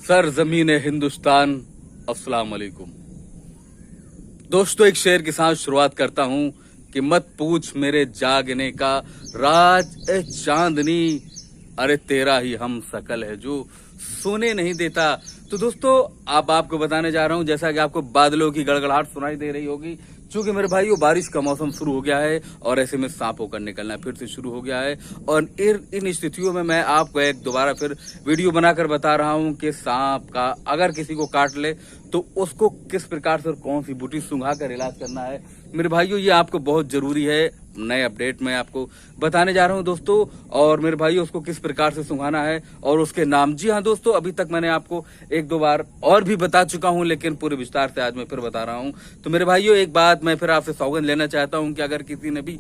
सरजमीन हिंदुस्तान, अस्सलाम वालेकुम। दोस्तों, एक शेर के साथ शुरुआत करता हूं कि मत पूछ मेरे जागने का राज ए चांदनी, अरे तेरा ही हम शकल है जो सोने नहीं देता। तो दोस्तों, अब आपको बताने जा रहा हूं, जैसा कि आपको बादलों की गड़गड़ाहट सुनाई दे रही होगी, क्योंकि मेरे भाइयों बारिश का मौसम शुरू हो गया है और ऐसे में सांप होकर निकलना फिर से शुरू हो गया है। और इन स्थितियों में मैं आपको एक दोबारा फिर वीडियो बनाकर बता रहा हूं कि सांप का अगर किसी को काट ले तो उसको किस प्रकार से और कौन सी बूटी सूंघा कर इलाज करना है। मेरे भाइयों, ये आपको बहुत जरूरी है। नए अपडेट में आपको बताने जा रहा हूं दोस्तों। और मेरे भाइयों, उसको किस प्रकार से सूंघाना है और उसके नाम, जी हाँ दोस्तों, अभी तक मैंने आपको एक दो बार और भी बता चुका हूं, लेकिन पूरे विस्तार से आज मैं फिर बता रहा हूं। तो मेरे भाइयों, एक बात मैं फिर आपसे सौगंध लेना चाहता हूं कि अगर किसी ने भी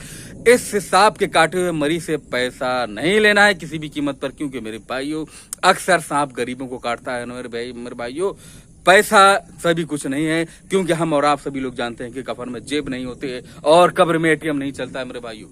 इस सांप के काटे हुए मरीज से पैसा नहीं लेना है किसी भी कीमत पर, क्योंकि मेरे भाइयों अक्सर सांप गरीबों को काटता है। मेरे भाइयों, पैसा सभी कुछ नहीं है, क्योंकि हम और आप सभी लोग जानते हैं कि कफन में जेब नहीं होती है और कब्र में एटीएम नहीं चलता है। मेरे भाइयों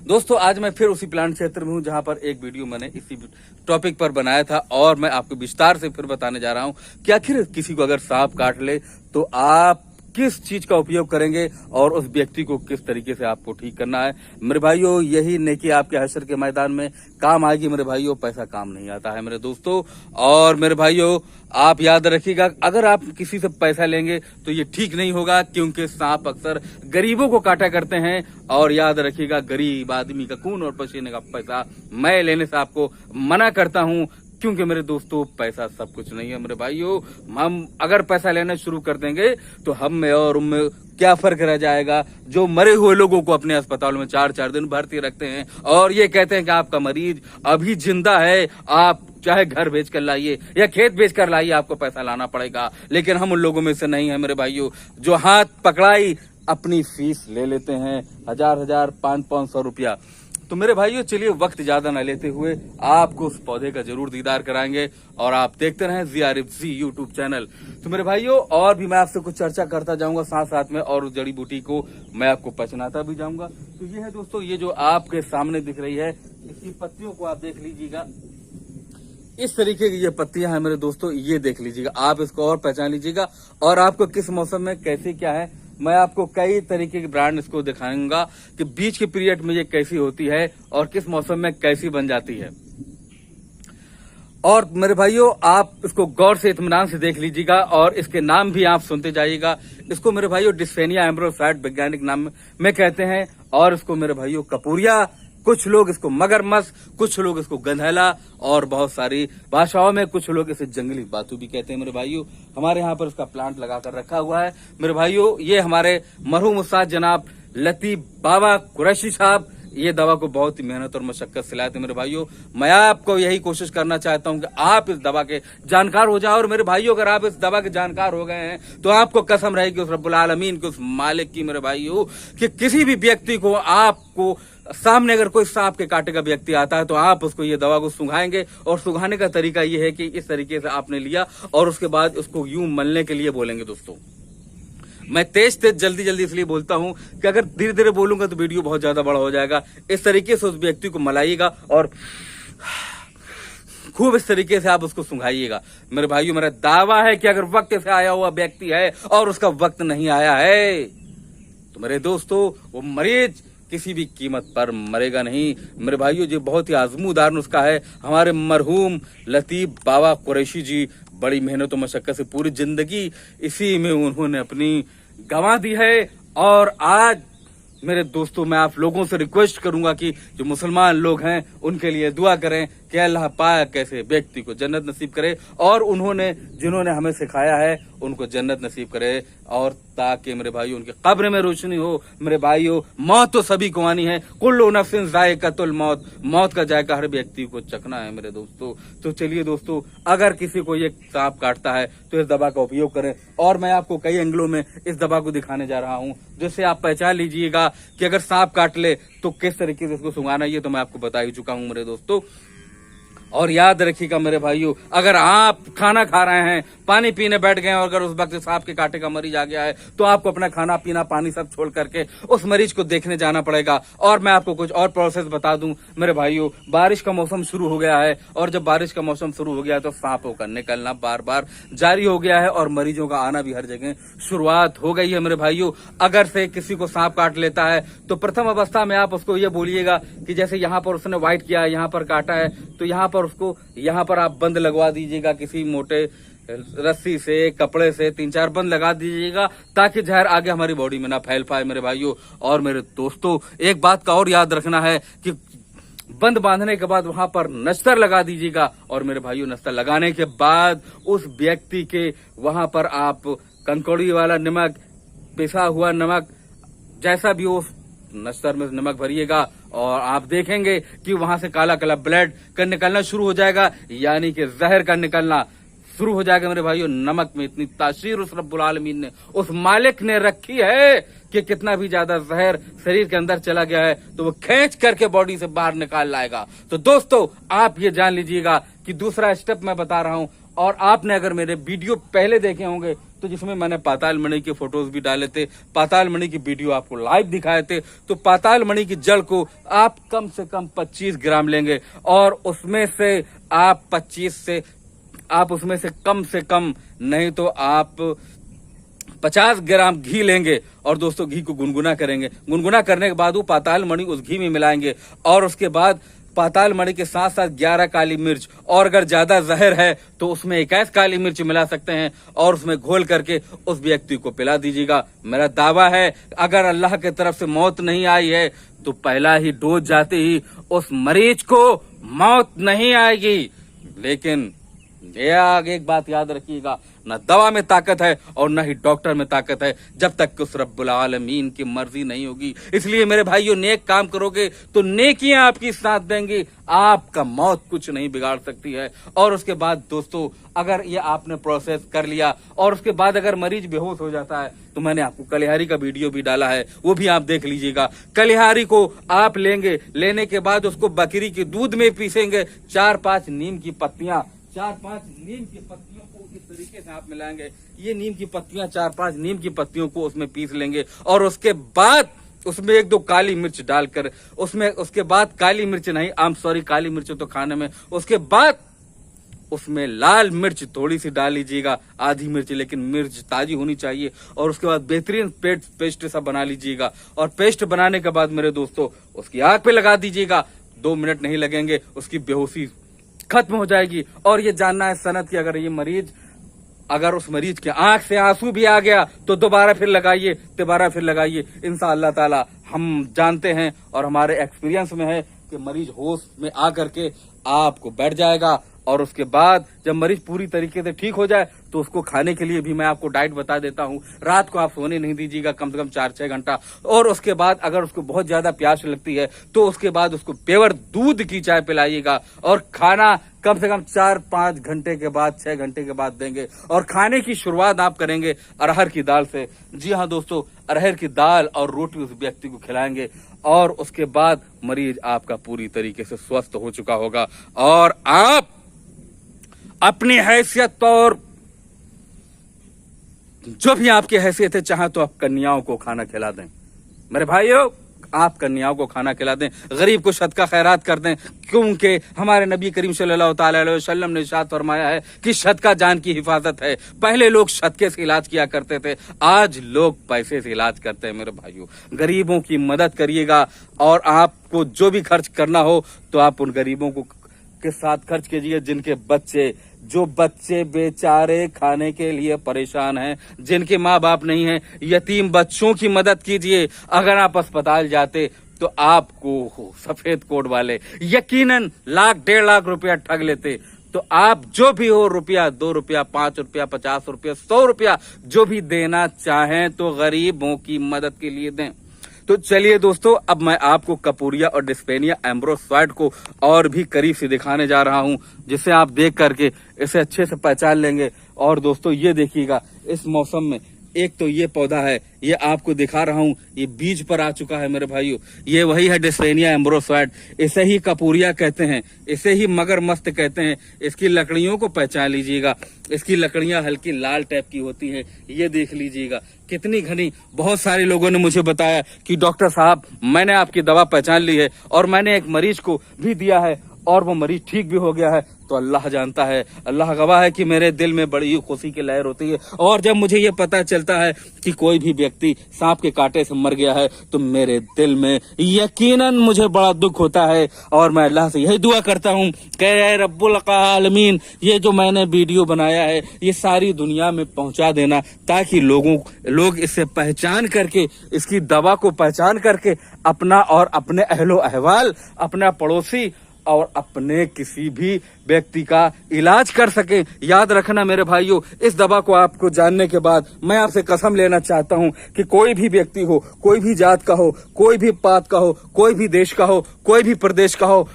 दोस्तों, आज मैं फिर उसी प्लांट क्षेत्र में हूं जहां पर एक वीडियो मैंने इसी टॉपिक पर बनाया था और मैं आपको विस्तार से फिर बताने जा रहा हूं कि आखिर किसी को अगर सांप काट ले तो आप किस चीज का उपयोग करेंगे और उस व्यक्ति को किस तरीके से आपको ठीक करना है। मेरे भाइयों, यही नेकी आपके हश्र के मैदान में काम आएगी। मेरे भाइयों, पैसा काम नहीं आता है मेरे दोस्तों। और मेरे भाइयों, आप याद रखिएगा, अगर आप किसी से पैसा लेंगे तो ये ठीक नहीं होगा, क्योंकि सांप अक्सर गरीबों को काटा करते हैं। और याद रखिएगा, गरीब आदमी का खून और पसीने का पैसा मैं लेने से आपको मना करता हूं, क्योंकि मेरे दोस्तों पैसा सब कुछ नहीं है। मेरे भाइयों, हम अगर पैसा लेना शुरू कर देंगे तो हम में और उनमें क्या फर्क रह जाएगा। जो मरे हुए लोगों को अपने अस्पताल में 4-4 दिन भर्ती रखते हैं और ये कहते हैं कि आपका मरीज अभी जिंदा है, आप चाहे घर बेच कर लाइए या खेत बेच कर लाइए, आपको पैसा लाना पड़ेगा। लेकिन हम उन लोगों में से नहीं है मेरे भाइयों, जो हाथ पकड़ाई अपनी फीस ले लेते हैं 1000-1000, 500-500 रुपया। तो मेरे भाइयों, चलिए वक्त ज्यादा न लेते हुए आपको उस पौधे का जरूर दीदार कराएंगे और आप देखते रहें ZRFZ यूट्यूब चैनल। तो मेरे भाइयों, और भी मैं आपसे कुछ चर्चा करता जाऊंगा साथ साथ में, और उस जड़ी बूटी को मैं आपको पहचानाता भी जाऊंगा। तो ये है दोस्तों, ये जो आपके सामने दिख रही है, इसकी पत्तियों को आप देख लीजिएगा। इस तरीके की ये पत्तियां हैं मेरे दोस्तों, ये देख लीजिएगा, आप इसको और पहचान लीजिएगा। और आपको किस मौसम में कैसे क्या है, मैं आपको कई तरीके के ब्रांड इसको दिखाऊंगा कि बीच के पीरियड में ये कैसी होती है और किस मौसम में कैसी बन जाती है। और मेरे भाइयों, आप इसको गौर से इत्मीनान से देख लीजिएगा और इसके नाम भी आप सुनते जाइएगा। इसको मेरे भाइयों डिस्फेनिया एम्ब्रोफैट वैज्ञानिक नाम में कहते हैं। और इसको मेरे भाइयों कपूरिया, कुछ लोग इसको मगरमच्छ, कुछ लोग इसको गंधैला, और बहुत सारी भाषाओं में कुछ लोग इसे जंगली बातू भी कहते हैं। मेरे भाइयों, हमारे यहाँ पर इसका प्लांट लगाकर रखा हुआ है। मेरे भाइयों, ये हमारे मरहूम उस्ताद जनाब लतीफ बाबा कुरैशी साहब ये दवा को बहुत ही मेहनत और मशक्कत से लाए थे। मेरे भाइयों, मैं आपको यही कोशिश करना चाहता हूं कि आप इस दवा के जानकार हो जाओ। और मेरे भाइयों, अगर आप इस दवा के जानकार हो गए हैं तो आपको कसम रहेगी उस रब्बुल आलमीन के, उस मालिक की मेरे भाइयों, कि किसी भी व्यक्ति को, आपको सामने अगर कोई सांप के काटे का व्यक्ति आता है तो आप उसको ये दवा को सुंघाएंगे। और सुंघाने का तरीका ये है कि इस तरीके से आपने लिया और उसके बाद उसको यूं मलने के लिए बोलेंगे। दोस्तों, मैं तेज जल्दी इसलिए बोलता हूं कि अगर धीरे धीरे बोलूंगा तो वीडियो बहुत ज्यादा बड़ा हो जाएगा। इस तरीके से उस व्यक्ति को मलाइएगा और खूब इस तरीके से आप उसको सुंघाइएगा। मेरे भाइयों, मेरा दावा है कि अगर वक्त से आया हुआ व्यक्ति है और उसका वक्त नहीं आया है तो मेरे दोस्तों, वो मरीज किसी भी कीमत पर मरेगा नहीं। मेरे भाइयों, ये बहुत ही आजमूदार नुस्खा है। हमारे मरहूम लतीफ बाबा कुरैशी जी बड़ी मेहनत और मशक्कत से पूरी जिंदगी इसी में उन्होंने अपनी गंवा दी है। और आज मेरे दोस्तों, मैं आप लोगों से रिक्वेस्ट करूंगा कि जो मुसलमान लोग हैं उनके लिए दुआ करें कि अल्लाह पाक कैसे व्यक्ति को जन्नत नसीब करे और उन्होंने जिन्होंने हमें सिखाया है उनको जन्नत नसीब करे, और ताकि मेरे भाइयों उनके कब्र में रोशनी हो। मेरे भाइयों, मौत तो सभी को आनी है, कुल्लु नफ्सिन ज़ायक़तुल मौत, मौत का जायका हर व्यक्ति को चखना है मेरे दोस्तों। तो चलिए दोस्तों, अगर किसी को ये सांप काटता है तो इस दवा का उपयोग करें। और मैं आपको कई एंगलों में इस दवा को दिखाने जा रहा हूं, जिससे आप पहचान लीजिएगा कि अगर सांप काट ले तो किस तरीके से इसको सुंघाना, ये तो मैं आपको बता ही चुका हूं मेरे दोस्तों। और याद रखिएगा मेरे भाइयों, अगर आप खाना खा रहे हैं, पानी पीने बैठ गए और अगर उस वक्त सांप के कांटे का मरीज आ गया है तो आपको अपना खाना पीना पानी सब छोड़ करके उस मरीज को देखने जाना पड़ेगा। और मैं आपको कुछ और प्रोसेस बता दूं मेरे भाइयों, बारिश का मौसम शुरू हो गया है और जब बारिश का मौसम शुरू हो गया तो सांपों का निकलना बार बार जारी हो गया है और मरीजों का आना भी हर जगह शुरुआत हो गई है मेरे भाइयों। अगर से किसी को सांप काट लेता है तो प्रथम अवस्था में आप उसको ये बोलिएगा कि जैसे यहाँ पर उसने वाइट किया है, यहाँ पर काटा है, तो यहाँ पर उसको यहाँ पर आप बंद लगवा दीजिएगा किसी मोटे रस्सी से, कपड़े से 3-4 बंद लगा दीजिएगा ताकि जहर आगे हमारी बॉडी में ना फैल पाए मेरे भाइयों। और मेरे दोस्तों एक बात का और याद रखना है कि बंद बांधने के बाद वहां पर नश्तर लगा दीजिएगा और मेरे भाइयों नश्तर लगाने के बाद उस व्यक्ति के वहां पर आप कंकोड़ी वाला नमक, पिसा हुआ नमक, जैसा भी हो नश्तर में नमक भरिएगा और आप देखेंगे कि वहां से काला काला ब्लड का निकलना शुरू हो जाएगा, यानी कि जहर का निकलना शुरू हो जाएगा मेरे भाइयों। नमक में इतनी तासीर उस रब्बुल आलमीन ने, उस मालिक ने रखी है कि कितना भी ज्यादा जहर शरीर के अंदर चला गया है तो वो खींच करके बॉडी से बाहर निकाल लाएगा। तो दोस्तों आप ये जान लीजिएगा कि दूसरा स्टेप मैं बता रहा हूं। और आपने अगर मेरे वीडियो पहले देखे होंगे तो जिसमें मैंने पाताल मणि के फोटोज भी डाले थे, पाताल मणि की वीडियो आपको लाइव दिखाए थे, तो पाताल मणि की जड़ को आप कम से कम 25 ग्राम लेंगे और उसमें से आप उसमें से कम नहीं तो आप 50 ग्राम घी लेंगे और दोस्तों घी को गुनगुना करेंगे। गुनगुना करने के बाद वो पाताल मणि उस घी में मिलाएंगे और उसके बाद पाताल मणि के साथ साथ 11 काली मिर्च, और अगर ज्यादा जहर है तो उसमें 21 काली मिर्च मिला सकते हैं और उसमें घोल करके उस व्यक्ति को पिला दीजिएगा। मेरा दावा है अगर अल्लाह की तरफ से मौत नहीं आई है तो पहला ही डोज जाते ही उस मरीज को मौत नहीं आएगी। लेकिन एक बात याद रखिएगा, न दवा में ताकत है और न ही डॉक्टर में ताकत है जब तक कि उस रब्बुल आलमीन की मर्जी नहीं होगी। इसलिए मेरे भाइयों नेक काम करोगे तो नेकियां आपकी साथ देंगी, आपका मौत कुछ नहीं बिगाड़ सकती है। और उसके बाद दोस्तों अगर ये आपने प्रोसेस कर लिया और उसके बाद अगर मरीज बेहोश हो जाता है तो मैंने आपको कलिहारी का वीडियो भी डाला है, वो भी आप देख लीजिएगा। कलिहारी को आप लेंगे, लेने के बाद उसको बकरी के दूध में पीसेंगे, 4-5 नीम की पत्तियां को इस तरीके से आप मिलाएंगे। ये नीम की पत्तियां 4-5 नीम की पत्तियों को उसमें पीस लेंगे और उसके बाद उसमें 1-2 काली मिर्च डालकर उसके बाद काली मिर्च नहीं, काली मिर्च तो खाने में, उसके बाद उसमें लाल मिर्च थोड़ी सी डाल लीजिएगा, आधी मिर्च, लेकिन मिर्च ताजी होनी चाहिए। और उसके बाद बेहतरीन पेस्ट सा बना लीजिएगा और पेस्ट बनाने के बाद मेरे दोस्तों उसकी आग पे लगा दीजिएगा। 2 मिनट नहीं लगेंगे, उसकी बेहोशी खत्म हो जाएगी। और ये जानना है सनत की अगर उस मरीज के आंख से आंसू भी आ गया तो दोबारा फिर लगाइए इंशाअल्लाह ताला। हम जानते हैं और हमारे एक्सपीरियंस में है कि मरीज होश में आकर के आपको बैठ जाएगा और उसके बाद जब मरीज पूरी तरीके से ठीक हो जाए तो उसको खाने के लिए भी मैं आपको डाइट बता देता हूँ। रात को आप सोने नहीं दीजिएगा, कम से कम 4-6 घंटा। और उसके बाद अगर उसको बहुत ज्यादा प्यास लगती है तो उसके बाद उसको पेवर दूध की चाय पिलाइएगा और खाना कम से कम 4-5 घंटे के बाद, 6 घंटे के बाद देंगे। और खाने की शुरुआत आप करेंगे अरहर की दाल से। जी हाँ दोस्तों, अरहर की दाल और रोटी उस व्यक्ति को खिलाएंगे और उसके बाद मरीज आपका पूरी तरीके से स्वस्थ हो चुका होगा और आप अपनी हैसियत और जो भी आपकी हैसियत है, चाहे तो आप कन्याओं को खाना खिला दें। मेरे भाइयों, आप कन्याओं को खाना खिला दें, गरीब को सदका खैरात कर दें, क्योंकि हमारे नबी करीम सल्लल्लाहु अलैहि वसल्लम ने इरशाद फरमाया है कि सदका जान की हिफाजत है। पहले लोग सदके से इलाज किया करते थे, आज लोग पैसे से इलाज करते हैं। मेरे भाइयों, गरीबों की मदद करिएगा और आपको जो भी खर्च करना हो तो आप उन गरीबों को के साथ खर्च कीजिए जिनके बच्चे बेचारे खाने के लिए परेशान हैं, जिनके माँ बाप नहीं हैं। यतीम बच्चों की मदद कीजिए। अगर आप अस्पताल जाते तो आपको सफेद कोट वाले यकीनन 1-1.5 लाख रुपया ठग लेते। तो आप जो भी हो, रुपया, 2 रुपया, 5 रुपया, 50 रुपया, 100 रुपया, जो भी देना चाहें तो गरीबों की मदद के लिए दें। तो चलिए दोस्तों, अब मैं आपको कपूरिया और डिस्पेनिया एम्ब्रोसॉइड को और भी करीब से दिखाने जा रहा हूं, जिसे आप देख करके इसे अच्छे से पहचान लेंगे। और दोस्तों ये देखिएगा, इस मौसम में एक तो ये पौधा है, ये आपको दिखा रहा हूँ, ये बीज पर आ चुका है मेरे भाइयों। ये वही है डिस्पेनिया एम्ब्रोसोइड, इसे ही कपूरिया कहते हैं, इसे ही मगरमस्त कहते हैं। इसकी लकड़ियों को पहचान लीजिएगा, इसकी लकड़ियां हल्की लाल टाइप की होती हैं। ये देख लीजिएगा कितनी घनी। बहुत सारे लोगों ने मुझे बताया कि डॉक्टर साहब मैंने आपकी दवा पहचान ली है और मैंने एक मरीज को भी दिया है और वो मरीज ठीक भी हो गया है। तो अल्लाह जानता है, अल्लाह गवाह है कि मेरे दिल में बड़ी खुशी की लहर होती है। और जब मुझे ये पता चलता है कि कोई भी व्यक्ति सांप के कांटे से मर गया है तो मेरे दिल में यकीनन मुझे बड़ा दुख होता है। और मैं अल्लाह से यही दुआ करता हूँ कि रब्बुल आलमीन, ये जो मैंने वीडियो बनाया है ये सारी दुनिया में पहुंचा देना, ताकि लोग इसे पहचान करके, इसकी दवा को पहचान करके अपना और अपने अहलो अहवाल, अपना पड़ोसी और अपने किसी भी व्यक्ति का इलाज कर सके। याद रखना मेरे भाइयों, इस दवा को आपको जानने के बाद मैं आपसे कसम लेना चाहता हूं कि कोई भी व्यक्ति हो, कोई भी जात का हो, कोई भी पात का हो, कोई भी देश का हो, कोई भी प्रदेश का हो,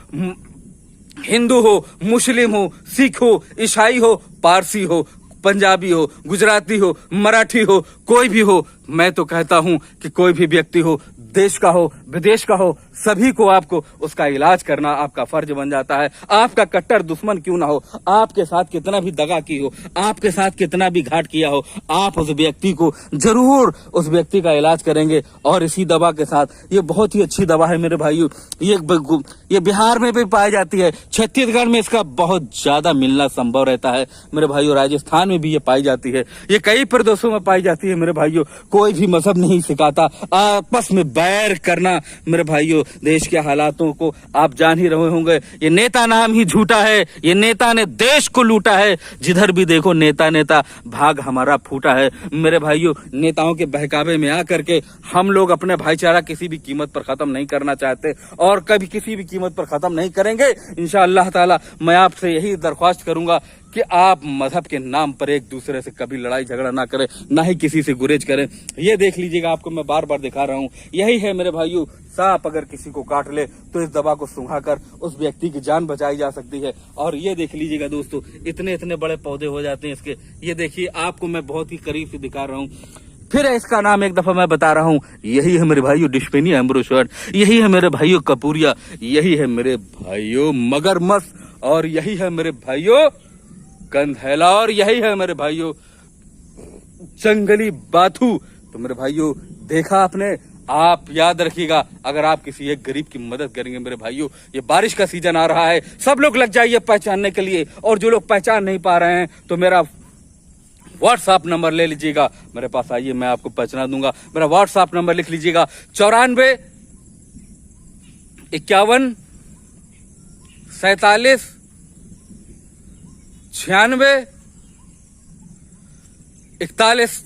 हिंदू हो, मुस्लिम हो, सिख हो, ईसाई हो, पारसी हो, पंजाबी हो, गुजराती हो, मराठी हो, कोई भी हो, मैं तो कहता हूं कि कोई भी व्यक्ति हो, देश का हो, विदेश का हो, सभी को आपको उसका इलाज करना आपका फर्ज बन जाता है। आपका कट्टर दुश्मन क्यों ना हो, आपके साथ कितना भी दगा की हो, आपके साथ कितना भी घाट किया हो, आप उस व्यक्ति को जरूर, उस व्यक्ति का इलाज करेंगे। और इसी दवा के साथ, ये बहुत ही अच्छी दवा है मेरे भाइयों, ये बिहार में भी पाई जाती है, छत्तीसगढ़ में इसका बहुत ज्यादा मिलना संभव रहता है मेरे भाइयों, राजस्थान में भी ये पाई जाती है, ये कई प्रदेशों में पाई जाती है मेरे भाइयों। कोई भी मजहब नहीं सिखाता आपस में बैर करना मेरे भाइयों। देश के हालातों को आप जान ही रहे होंगे, ये नेता नाम ही झूठा है, ये नेता ने देश को लूटा है। जिधर भी देखो नेता नेता, भाग हमारा फूटा है मेरे भाइयों। नेताओं के बहकावे में आकर के हम लोग अपने भाईचारा किसी भी कीमत पर खत्म नहीं करना चाहते और कभी किसी भी कीमत पर खत्म नहीं करेंगे इंशाअल्लाह ताला। मैं आपसे यही दरख्वास्त करूंगा कि आप मजहब के नाम पर एक दूसरे से कभी लड़ाई झगड़ा ना करें, ना ही किसी से गुरेज करें। ये देख लीजिएगा, आपको मैं बार बार दिखा रहा हूँ, यही है मेरे भाइयों। सांप अगर किसी को काट ले तो इस दवा को सुंघाकर उस व्यक्ति की जान बचाई जा सकती है। और ये देख लीजिएगा दोस्तों, इतने इतने बड़े पौधे हो जाते हैं इसके। ये देखिए, आपको मैं बहुत ही करीब से दिखा रहा हूँ। फिर इसका नाम एक दफा मैं बता रहा हूँ, यही है मेरे भाइयों डिस्पेनिया एम्ब्रोसोइड, यही है मेरे भाइयों कपूरिया, यही है मेरे भाइयों मगरमस्त, और यही है मेरे भाइयों कंधैला, और यही है मेरे भाइयों जंगली बाथू। तो मेरे भाइयों देखा आपने, आप याद रखिएगा, अगर आप किसी एक गरीब की मदद करेंगे मेरे भाइयों, ये बारिश का सीजन आ रहा है, सब लोग लग जाइए पहचानने के लिए। और जो लोग पहचान नहीं पा रहे हैं तो मेरा व्हाट्सएप नंबर ले लीजिएगा, मेरे पास आइए, मैं आपको पहचाना दूंगा। मेरा व्हाट्सएप नंबर लिख लीजिएगा 94 51 47 96 41।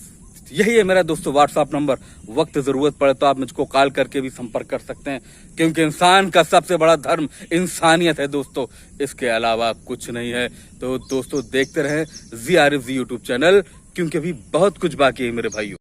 यही है मेरा दोस्तों व्हाट्सएप नंबर। वक्त जरूरत पड़े तो आप मुझको कॉल करके भी संपर्क कर सकते हैं, क्योंकि इंसान का सबसे बड़ा धर्म इंसानियत है दोस्तों, इसके अलावा कुछ नहीं है। तो दोस्तों देखते रहें ZRFZ यूट्यूब चैनल, क्योंकि अभी बहुत कुछ बाकी है मेरे भाइयों।